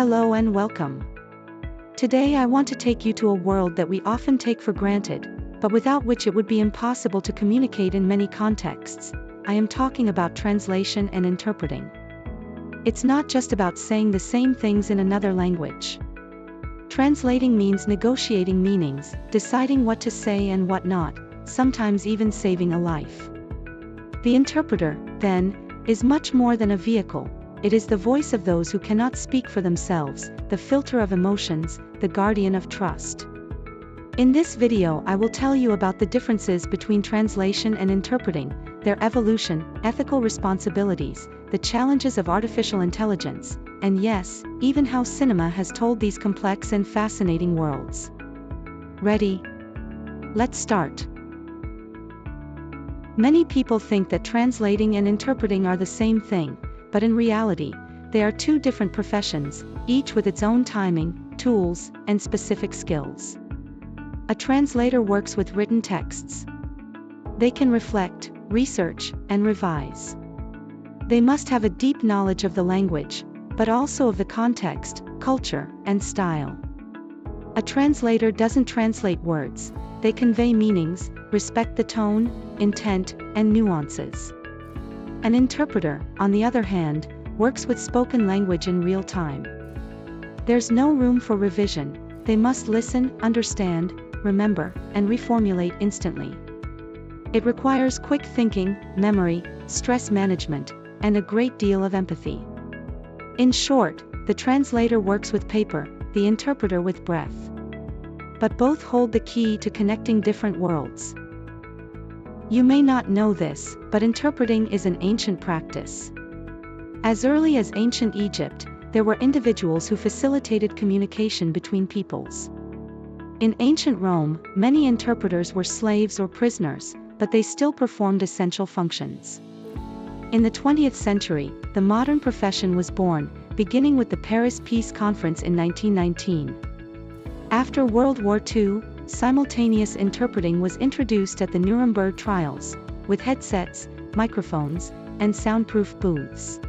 Hello and welcome. Today I want to take you to a world that we often take for granted, but without which it would be impossible to communicate in many contexts. I am talking about translation and interpreting. It's not just about saying the same things in another language. Translating means negotiating meanings, deciding what to say and what not, sometimes even saving a life. The interpreter, then, is much more than a vehicle. It is the voice of those who cannot speak for themselves, the filter of emotions, the guardian of trust. In this video I will tell you about the differences between translation and interpreting, their evolution, ethical responsibilities, the challenges of artificial intelligence, and yes, even how cinema has told these complex and fascinating worlds. Ready? Let's start. Many people think that translating and interpreting are the same thing, but in reality, they are two different professions, each with its own timing, tools, and specific skills. A translator works with written texts. They can reflect, research, and revise. They must have a deep knowledge of the language, but also of the context, culture, and style. A translator doesn't translate words, they convey meanings, respect the tone, intent, and nuances. An interpreter, on the other hand, works with spoken language in real time. There's no room for revision, they must listen, understand, remember, and reformulate instantly. It requires quick thinking, memory, stress management, and a great deal of empathy. In short, the translator works with paper, the interpreter with breath. But both hold the key to connecting different worlds. You may not know this, but interpreting is an ancient practice. As early as ancient Egypt, there were individuals who facilitated communication between peoples. In ancient Rome, many interpreters were slaves or prisoners, but they still performed essential functions. In the 20th century, the modern profession was born, beginning with the Paris Peace Conference in 1919. After World War II, simultaneous interpreting was introduced at the Nuremberg trials, with headsets, microphones, and soundproof booths.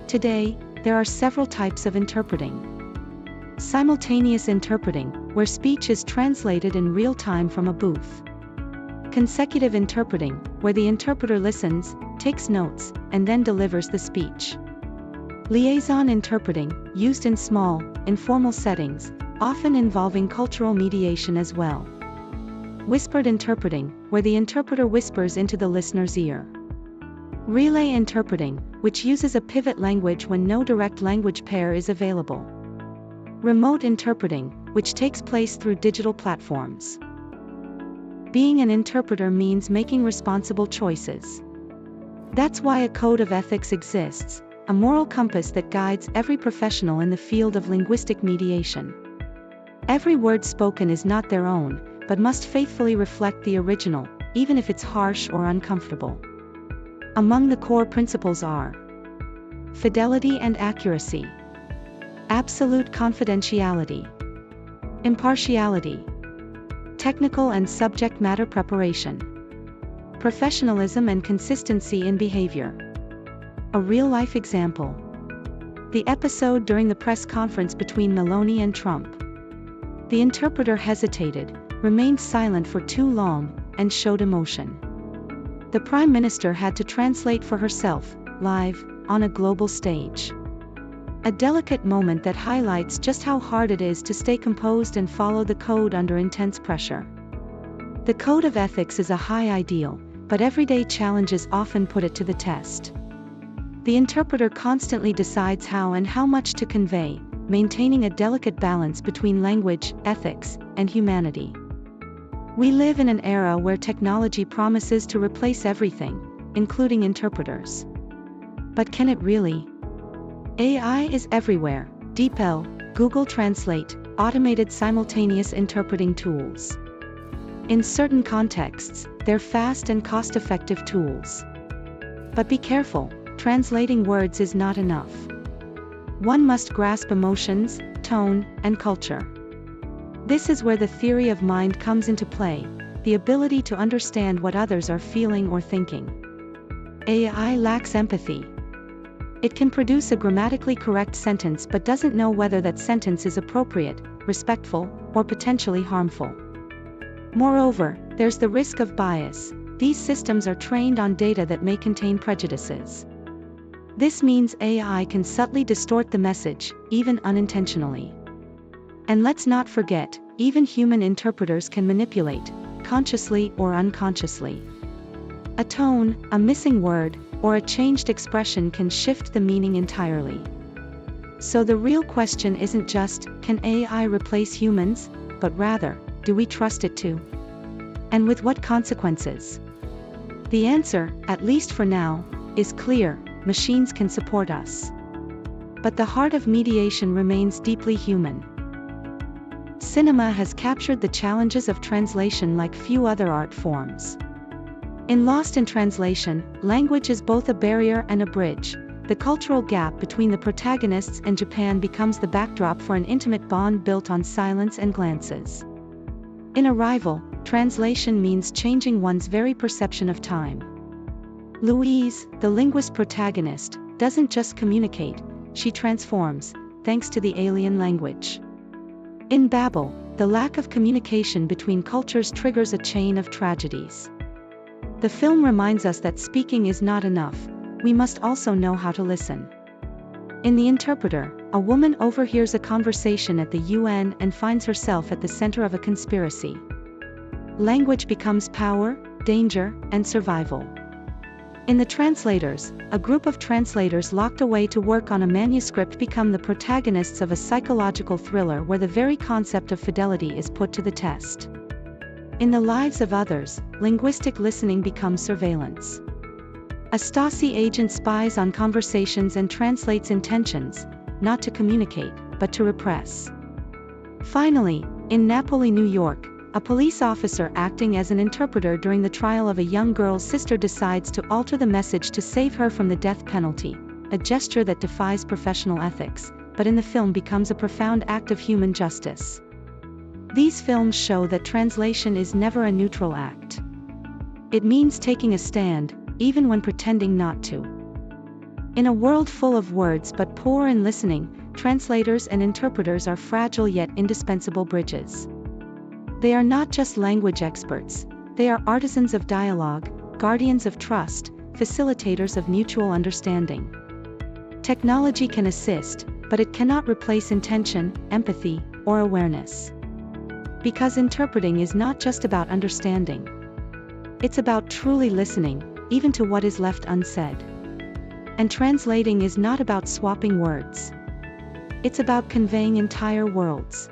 Today, there are several types of interpreting. Simultaneous interpreting, where speech is translated in real time from a booth. Consecutive interpreting, where the interpreter listens, takes notes, and then delivers the speech. Liaison interpreting, used in small, informal settings, often involving cultural mediation as well. Whispered interpreting, where the interpreter whispers into the listener's ear. Relay interpreting, which uses a pivot language when no direct language pair is available. Remote interpreting, which takes place through digital platforms. Being an interpreter means making responsible choices. That's why a code of ethics exists, a moral compass that guides every professional in the field of linguistic mediation. Every word spoken is not their own, but must faithfully reflect the original, even if it's harsh or uncomfortable. Among the core principles are fidelity and accuracy, absolute confidentiality, impartiality, technical and subject matter preparation, professionalism and consistency in behavior. A real-life example. The episode during the press conference between Meloni and Trump. The interpreter hesitated, remained silent for too long, and showed emotion. The Prime Minister had to translate for herself, live, on a global stage. A delicate moment that highlights just how hard it is to stay composed and follow the code under intense pressure. The code of ethics is a high ideal, but everyday challenges often put it to the test. The interpreter constantly decides how and how much to convey, maintaining a delicate balance between language, ethics, and humanity. We live in an era where technology promises to replace everything, including interpreters. But can it really? AI is everywhere: DeepL, Google Translate, automated simultaneous interpreting tools. In certain contexts, they're fast and cost-effective tools. But be careful, translating words is not enough. One must grasp emotions, tone, and culture. This is where the theory of mind comes into play, the ability to understand what others are feeling or thinking. AI lacks empathy. It can produce a grammatically correct sentence but doesn't know whether that sentence is appropriate, respectful, or potentially harmful. Moreover, there's the risk of bias. These systems are trained on data that may contain prejudices. This means AI can subtly distort the message, even unintentionally. And let's not forget, even human interpreters can manipulate, consciously or unconsciously. A tone, a missing word, or a changed expression can shift the meaning entirely. So the real question isn't just, can AI replace humans, but rather, do we trust it to? And with what consequences? The answer, at least for now, is clear: machines can support us. But the heart of mediation remains deeply human. Cinema has captured the challenges of translation like few other art forms. In Lost in Translation, language is both a barrier and a bridge. The cultural gap between the protagonists and Japan becomes the backdrop for an intimate bond built on silence and glances. In Arrival, translation means changing one's very perception of time. Louise, the linguist protagonist, doesn't just communicate, she transforms, thanks to the alien language. In Babel, the lack of communication between cultures triggers a chain of tragedies. The film reminds us that speaking is not enough, we must also know how to listen. In The Interpreter, a woman overhears a conversation at the UN and finds herself at the center of a conspiracy. Language becomes power, danger, and survival. In The Translators, a group of translators locked away to work on a manuscript become the protagonists of a psychological thriller where the very concept of fidelity is put to the test. In The Lives of Others, linguistic listening becomes surveillance. A Stasi agent spies on conversations and translates intentions, not to communicate, but to repress. Finally, in Napoli, New York, a police officer acting as an interpreter during the trial of a young girl's sister decides to alter the message to save her from the death penalty, a gesture that defies professional ethics, but in the film becomes a profound act of human justice. These films show that translation is never a neutral act. It means taking a stand, even when pretending not to. In a world full of words but poor in listening, translators and interpreters are fragile yet indispensable bridges. They are not just language experts, they are artisans of dialogue, guardians of trust, facilitators of mutual understanding. Technology can assist, but it cannot replace intention, empathy, or awareness. Because interpreting is not just about understanding. It's about truly listening, even to what is left unsaid. And translating is not about swapping words. It's about conveying entire worlds.